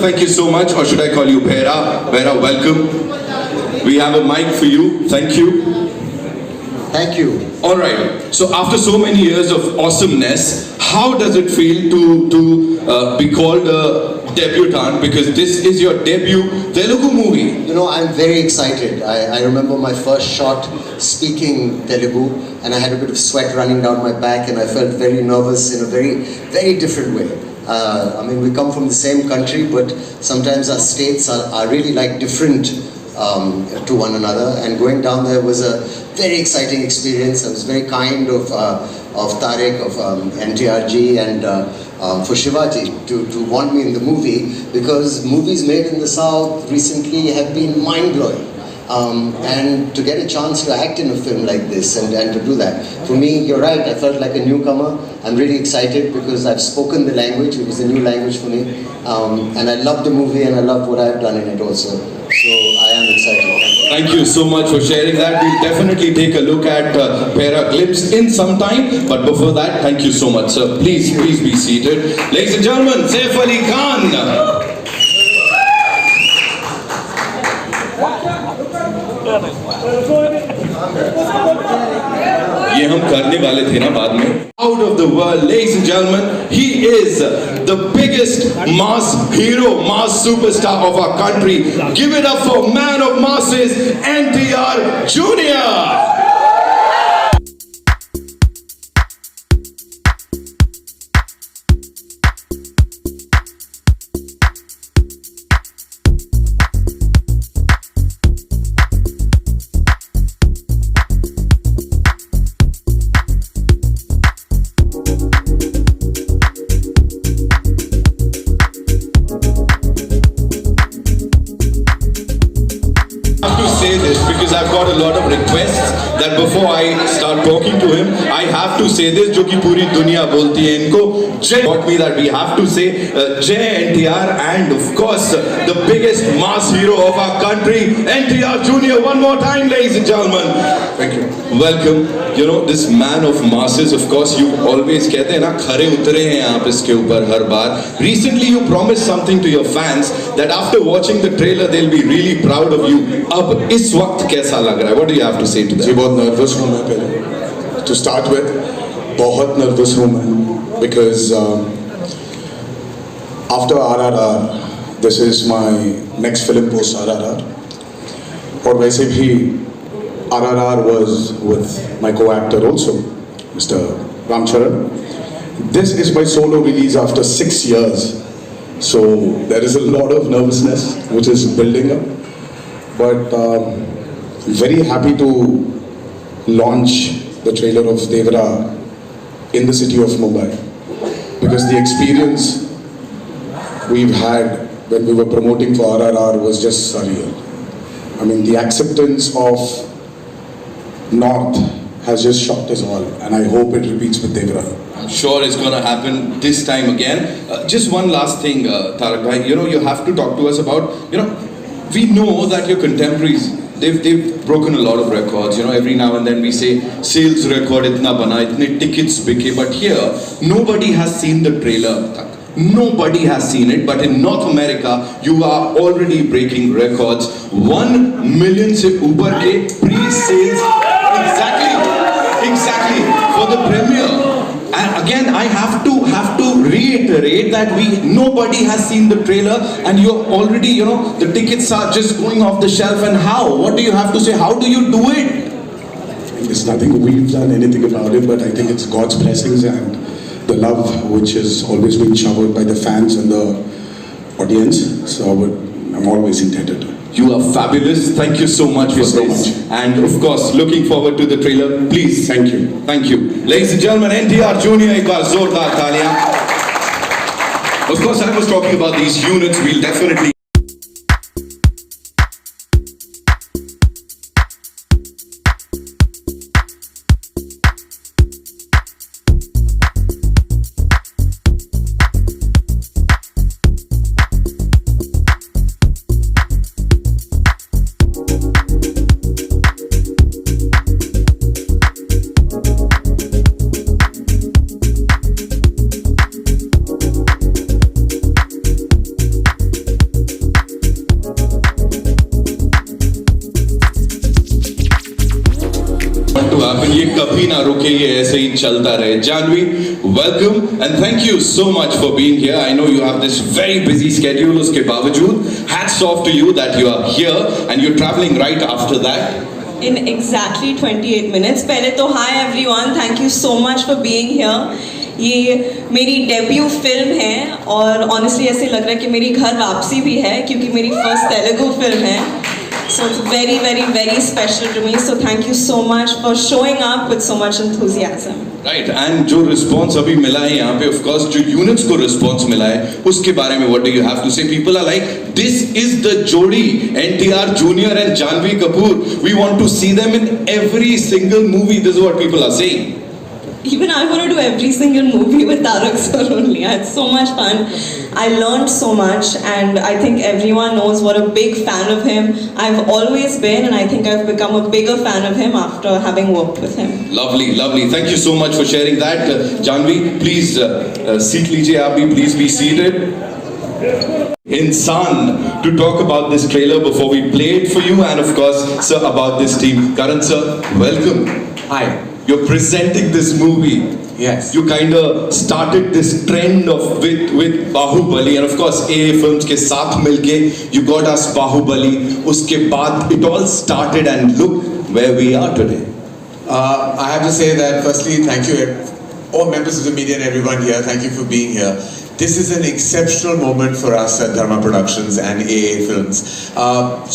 thank you so much. Or should I call you Bhera? Bhera, welcome. We have a mic for you. Thank you. Thank you. All right. So after so many years of awesomeness, how does it feel to be called a debutant? Because this is your debut Telugu movie. You know, I'm very excited. I remember my first shot speaking Telugu, and I had a bit of sweat running down my back, and I felt very nervous in a very, very different way. I mean, we come from the same country, but sometimes our states are really like different to one another. And going down there was a very exciting experience. I was very kind of Tarek, of NTRG, and for Shivaji to want me in the movie, because movies made in the South recently have been mind-blowing. And to get a chance to act in a film like this and to do that, for me, you're right, I felt like a newcomer. I'm really excited because I've spoken the language. It was a new language for me, and I love the movie and I love what I've done in it also. So I am excited. Thank you so much for sharing that. We'll definitely take a look at Bhera clips in some time, but before that, thank you so much, sir. Please be seated. Ladies and gentlemen, Saif Ali Khan. ये हम करने वाले थे ना बाद में. Out of the world, ladies and gentlemen, he is the biggest mass hero, mass superstar of our country. Give it up for man of masses, NTR Jr. Say this because I've got a lot of requests that before I start talking to him, I have to say this, जो कि पूरी दुनिया बोलती है इनको. Jai taught me that we have to say Jai NTR, and of course the biggest mass hero of our country, NTR Jr. One more time, ladies and gentlemen. Thank you. Welcome. You know, this man of masses, of course, you always कहते हैं ना, खरे उतरे हैं आप इसके ऊपर हर बार. Recently you promised something to your fans that after watching the trailer they'll be really proud of you. अब इस वक्त कैसा लग रहा है? What do you have to say to that? जी बहुत नर्वस हूँ मैं पहले. To start with, बहुत नर्वस हूँ मैं because after RRR, this is my next film post RRR. और वैसे भी RRR was with my co-actor also, Mr. Ramcharan. This is my solo release after 6 years, so there is a lot of nervousness which is building up. But very happy to launch the trailer of Devara in the city of Mumbai, because the experience we've had when we were promoting for RRR was just surreal. I mean, the acceptance of North has just shocked us all, and I hope it repeats with Devara. I'm sure it's going to happen this time again. Just one last thing, Tarak bhai, you know, you have to talk to us about, you know, we know that your contemporaries, they've broken a lot of records. You know, every now and then we say sales record itna bana, itne tickets bike, but here nobody has seen the trailer. Nobody has seen it, but in North America you are already breaking records. 1 million se upar ke pre-sales. Exactly for the premiere. And again, I have to reiterate that nobody has seen the trailer, and you're already, you know, the tickets are just going off the shelf. And how? What do you have to say? How do you do it? There's nothing we've done anything about it, but I think it's God's blessings and the love which has always been showered by the fans and the audience. So I'm always indebted. You are fabulous. Thank you so much for this. And of course, looking forward to the trailer. Please. Thank you. Thank you. Ladies and gentlemen, NTR Jr. एक बार जोरदार तालियां. Of course, I was talking about these units. We'll definitely कभी ना रुके, ये ऐसे ही चलता रहे. Janhvi, welcome and thank you so much for being here. I know you have this very busy schedule. उसके बावजूद, hats off to you that you are here and you're traveling right after that. In exactly 28 minutes. पहले तो hi everyone, thank you so much for being here. ये मेरी debut film है और honestly ऐसे लग रहा है कि मेरी घर वापसी भी है क्योंकि मेरी फर्स्ट तेलुगु फिल्म है. So it's very, very, very special to me. So thank you so much for showing up with so much enthusiasm. Right, and जो response अभी मिला है यहाँ पे, of course, जो units को response मिला है, उसके बारे में what do you have to say? People are like, this is the jodi, NTR Junior and Janhvi Kapoor. We want to see them in every single movie. This is what people are saying. Even I want to do every single movie with Tarak sir only. I had so much fun. I learned so much and I think everyone knows what a big fan of him I've always been, and I think I've become a bigger fan of him after having worked with him. Lovely, lovely. Thank you so much for sharing that. Janhvi, please seat लीजिए आप भी, please be seated. Insan, to talk about this trailer before we play it for you, and of course, sir, about this team. Karan sir, welcome. Hi. You're presenting this movie. Yes. You kind of started this trend of with Bahubali, and of course AA Films के साथ मिलके you got us Bahubali. उसके बाद it all started and look where we are today. I have to say that firstly, thank you all members of the media and everyone here. Thank you for being here. This is an exceptional moment for us at Dharma Productions and AA Films.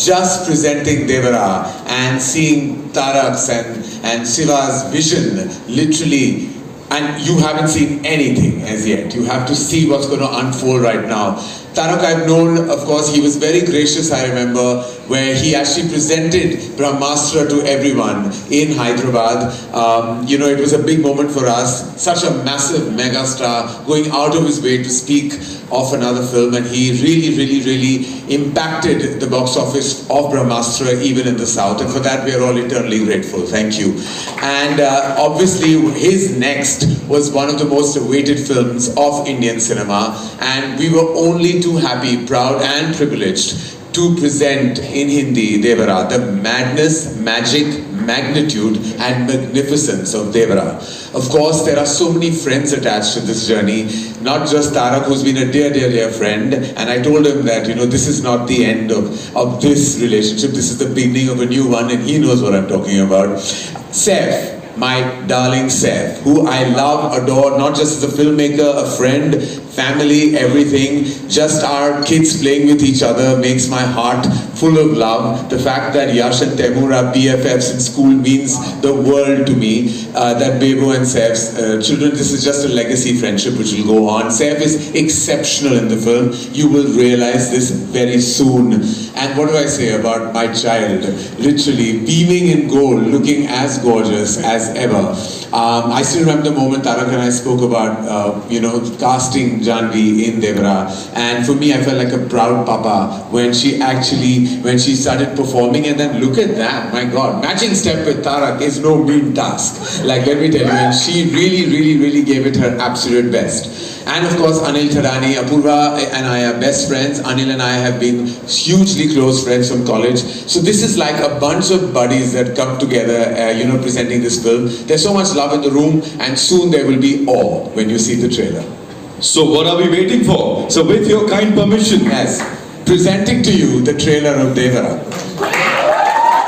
Just presenting Devara and seeing Tarak's and Shiva's vision, literally, and you haven't seen anything as yet. You have to see what's going to unfold right now. Tarak I've known, of course, he was very gracious, I remember, where he actually presented Brahmastra to everyone in Hyderabad. It was a big moment for us. Such a massive mega star going out of his way to speak of another film, and he really, really, really impacted the box office of Brahmastra even in the South, and for that we are all eternally grateful. Thank you. And obviously his next was one of the most awaited films of Indian cinema, and we were only too happy, proud and privileged to present in Hindi Devara, the madness, magic, magnitude and magnificence of Devara. Of course, there are so many friends attached to this journey, not just Tarak, who's been a dear, dear, dear friend, and I told him that, this is not the end of this relationship, this is the beginning of a new one, and he knows what I'm talking about. Saif, my darling Saif, who I love, adore, not just as a filmmaker, a friend, family, everything. Just our kids playing with each other makes my heart full of love. The fact that Yash and Taimur are BFFs in school means the world to me. That Bebo and Saif's children, this is just a legacy friendship which will go on. Saif is exceptional in the film. You will realize this very soon. And what do I say about my child? Literally beaming in gold, looking as gorgeous as ever. I still remember the moment Tarak and I spoke about, casting Janhvi in Devara, and for me I felt like a proud papa when she started performing, and then look at that, my God, matching step with Tarak is no mean task. Like, let me tell you, and she really, really, really gave it her absolute best. And of course Anil Thadani, Apurva and I are best friends. Anil and I have been hugely close friends from college. So this is like a bunch of buddies that come together, presenting this film. There's so much love in the room, and soon there will be awe when you see the trailer. So what are we waiting for? So with your kind permission, Yes, presenting to you the trailer of Devara.